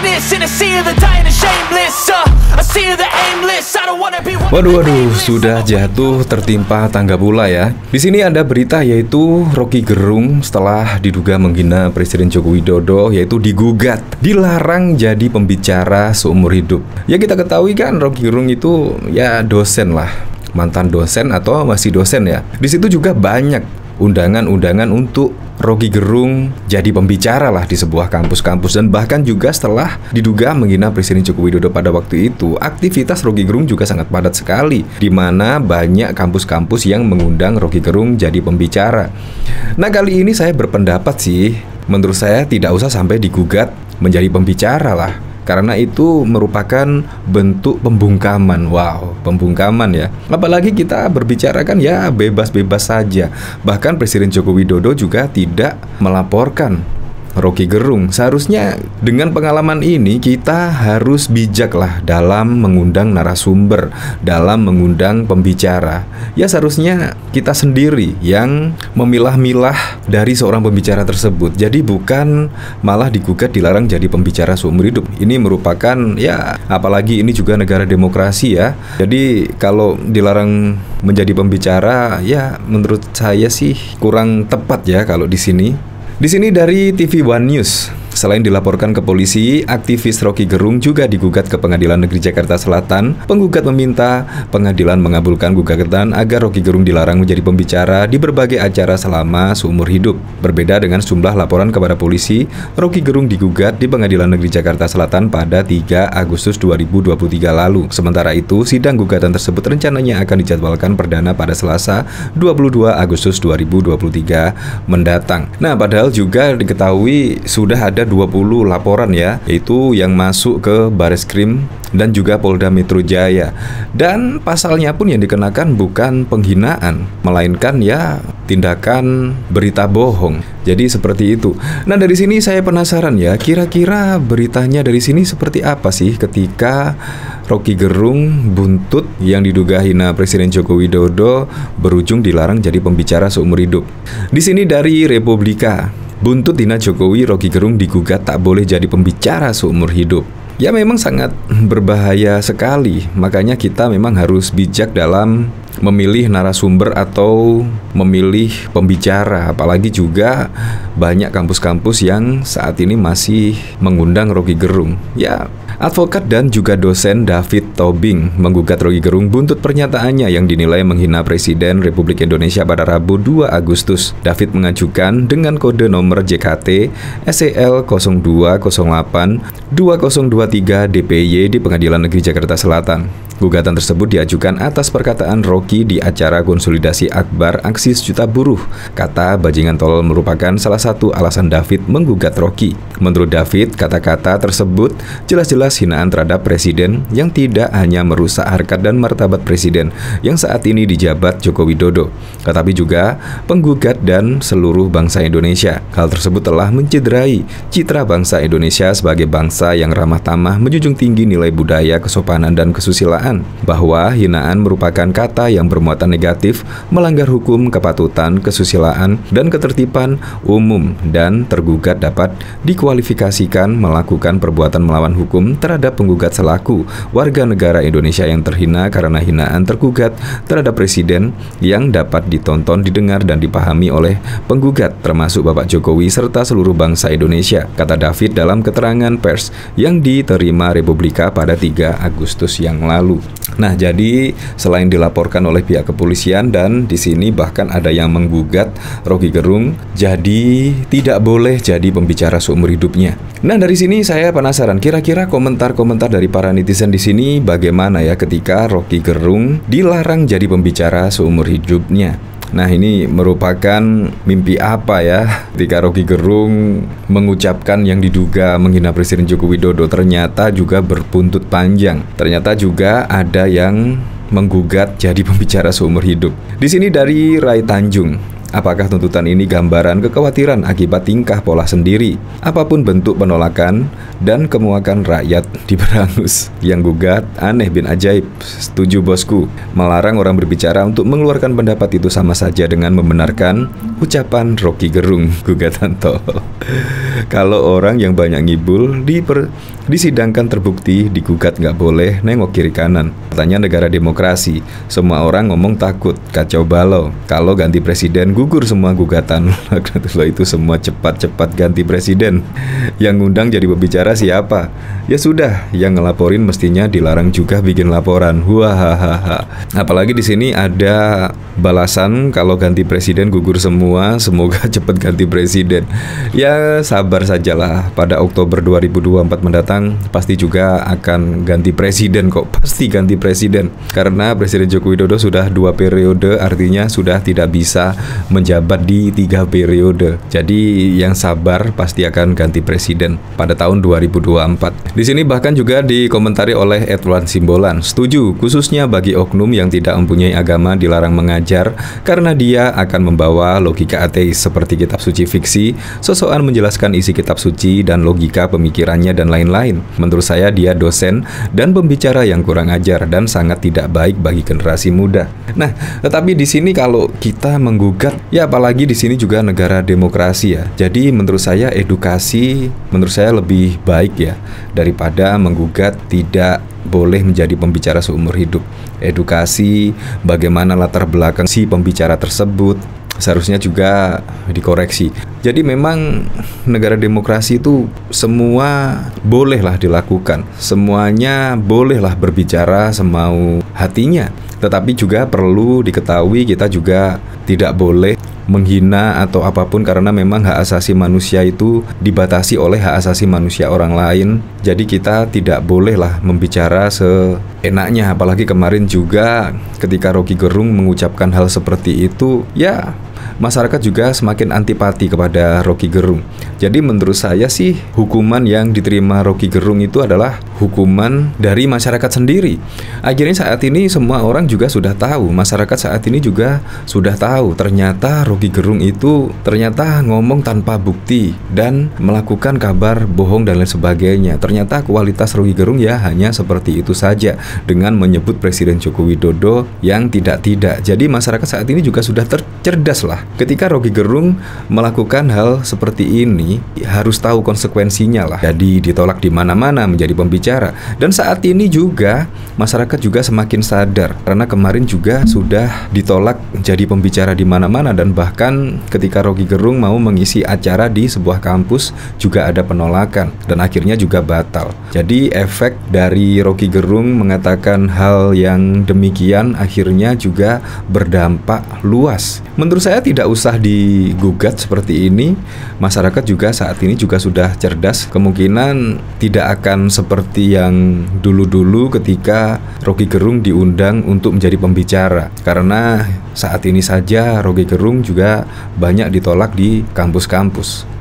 sadness in a sea of the dying and shameless. A sea of the aimless. I don't wanna be one. Waduh, sudah jatuh tertimpa tangga pula ya. Di sini ada berita yaitu Roky Gerung setelah diduga menghina Presiden Joko Widodo, yaitu digugat, dilarang jadi pembicara seumur hidup. Ya kita ketahui kan Roky Gerung itu ya dosen lah, mantan dosen atau masih dosen ya. Di situ juga banyak undangan-undangan untuk Roky Gerung jadi pembicara lah di sebuah kampus-kampus. Dan bahkan juga setelah diduga menghina Presiden Joko Widodo pada waktu itu, aktivitas Roky Gerung juga sangat padat sekali, di mana banyak kampus-kampus yang mengundang Roky Gerung jadi pembicara. Nah kali ini saya berpendapat sih, menurut saya tidak usah sampai digugat menjadi pembicara lah, karena itu merupakan bentuk pembungkaman. Wow, pembungkaman ya. Apalagi kita berbicara kan ya bebas-bebas saja. Bahkan Presiden Joko Widodo juga tidak melaporkan Roky Gerung. Seharusnya dengan pengalaman ini kita harus bijak lah dalam mengundang narasumber, dalam mengundang pembicara. Ya seharusnya kita sendiri yang memilah-milah dari seorang pembicara tersebut. Jadi bukan malah digugat dilarang jadi pembicara seumur hidup. Ini merupakan ya, apalagi ini juga negara demokrasi ya. Jadi kalau dilarang menjadi pembicara ya menurut saya sih kurang tepat ya kalau di sini. Di sini dari TV One News, selain dilaporkan ke polisi, aktivis Roky Gerung juga digugat ke Pengadilan Negeri Jakarta Selatan. Penggugat meminta pengadilan mengabulkan gugatan agar Roky Gerung dilarang menjadi pembicara di berbagai acara selama seumur hidup. Berbeda dengan sejumlah laporan kepada polisi, Roky Gerung digugat di Pengadilan Negeri Jakarta Selatan pada 3 Agustus 2023 lalu. Sementara itu, sidang gugatan tersebut rencananya akan dijadwalkan perdana pada Selasa 22 Agustus 2023 mendatang. Nah, padahal juga diketahui sudah ada 20 laporan ya, yaitu yang masuk ke Bareskrim dan juga Polda Metro Jaya. Dan pasalnya pun yang dikenakan bukan penghinaan, melainkan ya tindakan berita bohong. Jadi seperti itu. Nah dari sini saya penasaran ya, kira-kira beritanya dari sini seperti apa sih ketika Roky Gerung buntut yang diduga hina Presiden Joko Widodo berujung dilarang jadi pembicara seumur hidup. Di sini dari Republika, buntut hina Jokowi, Roky Gerung digugat tak boleh jadi pembicara seumur hidup. Ya memang sangat berbahaya sekali. Makanya kita memang harus bijak dalam memilih narasumber atau memilih pembicara. Apalagi juga banyak kampus-kampus yang saat ini masih mengundang Roky Gerung. Ya, advokat dan juga dosen David Tobing menggugat Roky Gerung buntut pernyataannya yang dinilai menghina Presiden Republik Indonesia pada Rabu 2 Agustus. David mengajukan dengan kode nomor JKT SEL 0208 2023 DPY di Pengadilan Negeri Jakarta Selatan. Gugatan tersebut diajukan atas perkataan Roky di acara konsolidasi akbar aksi sejuta buruh. Kata bajingan tolol merupakan salah satu alasan David menggugat Roky. Menurut David, kata-kata tersebut jelas-jelas hinaan terhadap Presiden yang tidak hanya merusak harkat dan martabat Presiden yang saat ini dijabat Joko Widodo, tetapi juga penggugat dan seluruh bangsa Indonesia. Hal tersebut telah mencederai citra bangsa Indonesia sebagai bangsa yang ramah tamah, menjunjung tinggi nilai budaya, kesopanan, dan kesusilaan. Bahwa hinaan merupakan kata yang bermuatan negatif, melanggar hukum, kepatutan, kesusilaan, dan ketertiban umum, dan tergugat dapat dikualifikasikan melakukan perbuatan melawan hukum terhadap penggugat selaku warga negara Indonesia yang terhina karena hinaan tergugat terhadap Presiden yang dapat ditonton, didengar, dan dipahami oleh penggugat termasuk Bapak Jokowi serta seluruh bangsa Indonesia, kata David dalam keterangan pers yang diterima Republika pada 3 Agustus yang lalu. Nah, jadi selain dilaporkan oleh pihak kepolisian dan di sini bahkan ada yang menggugat Roky Gerung jadi tidak boleh jadi pembicara seumur hidupnya. Nah, dari sini saya penasaran kira-kira komentar-komentar dari para netizen di sini bagaimana ya ketika Roky Gerung dilarang jadi pembicara seumur hidupnya. Nah, ini merupakan mimpi apa ya ketika Roky Gerung mengucapkan yang diduga menghina Presiden Joko Widodo ternyata juga berbuntut panjang. Ternyata juga ada yang menggugat jadi pembicara seumur hidup. Di sini dari Rai Tanjung. Apakah tuntutan ini gambaran kekhawatiran akibat tingkah pola sendiri? Apapun bentuk penolakan dan kemuakan rakyat diberangus. Yang gugat aneh bin ajaib. Setuju bosku. Melarang orang berbicara untuk mengeluarkan pendapat itu sama saja dengan membenarkan ucapan Rocky Gerung. Gugatan tol. Kalau orang yang banyak ngibul disidangkan terbukti digugat nggak boleh nengok kiri kanan. Katanya negara demokrasi, semua orang ngomong takut, kacau balau. Kalau ganti presiden gugur semua gugatan. Itu semua cepat-cepat ganti presiden. Yang ngundang jadi pembicara siapa? Ya sudah, yang ngelaporin mestinya dilarang juga bikin laporan. Wahahaha. Apalagi di sini ada balasan kalau ganti presiden gugur semua, semoga cepat ganti presiden. Ya sabar sajalah, pada Oktober 2024 mendatang pasti juga akan ganti presiden kok, pasti ganti presiden. Karena Presiden Joko Widodo sudah 2 periode, artinya sudah tidak bisa menjabat di 3 periode. Jadi yang sabar pasti akan ganti presiden pada tahun 2024. Di sini bahkan juga dikomentari oleh Edward Simbolan, setuju khususnya bagi oknum yang tidak mempunyai agama dilarang mengajar karena dia akan membawa logika ateis seperti kitab suci fiksi, sosokan menjelaskan isi kitab suci dan logika pemikirannya dan lain-lain. Menurut saya dia dosen dan pembicara yang kurang ajar dan sangat tidak baik bagi generasi muda. Nah, tetapi di sini kalau kita menggugat, ya apalagi di sini juga negara demokrasi ya. Jadi menurut saya edukasi menurut saya lebih baik ya daripada menggugat tidak boleh menjadi pembicara seumur hidup. Edukasi bagaimana latar belakang si pembicara tersebut seharusnya juga dikoreksi. Jadi memang negara demokrasi itu semua bolehlah dilakukan, semuanya bolehlah berbicara semau hatinya. Tetapi juga perlu diketahui kita juga tidak boleh menghina atau apapun karena memang hak asasi manusia itu dibatasi oleh hak asasi manusia orang lain. Jadi kita tidak bolehlah membicara seenaknya. Apalagi kemarin juga ketika Rocky Gerung mengucapkan hal seperti itu, ya masyarakat juga semakin antipati kepada Rocky Gerung. Jadi menurut saya sih hukuman yang diterima Rocky Gerung itu adalah hukuman dari masyarakat sendiri. Akhirnya saat ini semua orang juga sudah tahu, masyarakat saat ini juga sudah tahu ternyata Rocky Gerung itu ternyata ngomong tanpa bukti dan melakukan kabar bohong dan lain sebagainya. Ternyata kualitas Rocky Gerung ya hanya seperti itu saja dengan menyebut Presiden Joko Widodo yang tidak-tidak. Jadi masyarakat saat ini juga sudah cerdas lah. Ketika Rocky Gerung melakukan hal seperti ini harus tahu konsekuensinya lah. Jadi ditolak di mana-mana menjadi pembicara. Dan saat ini juga masyarakat juga semakin sadar karena kemarin juga sudah ditolak jadi pembicara di mana-mana dan bahkan ketika Rocky Gerung mau mengisi acara di sebuah kampus juga ada penolakan dan akhirnya juga batal. Jadi efek dari Rocky Gerung mengatakan hal yang demikian akhirnya juga berdampak luas. Menurut saya tidak usah digugat seperti ini. Masyarakat juga saat ini juga sudah cerdas. Kemungkinan tidak akan seperti yang dulu-dulu ketika Rocky Gerung diundang untuk menjadi pembicara. Karena saat ini saja Rocky Gerung juga banyak ditolak di kampus-kampus.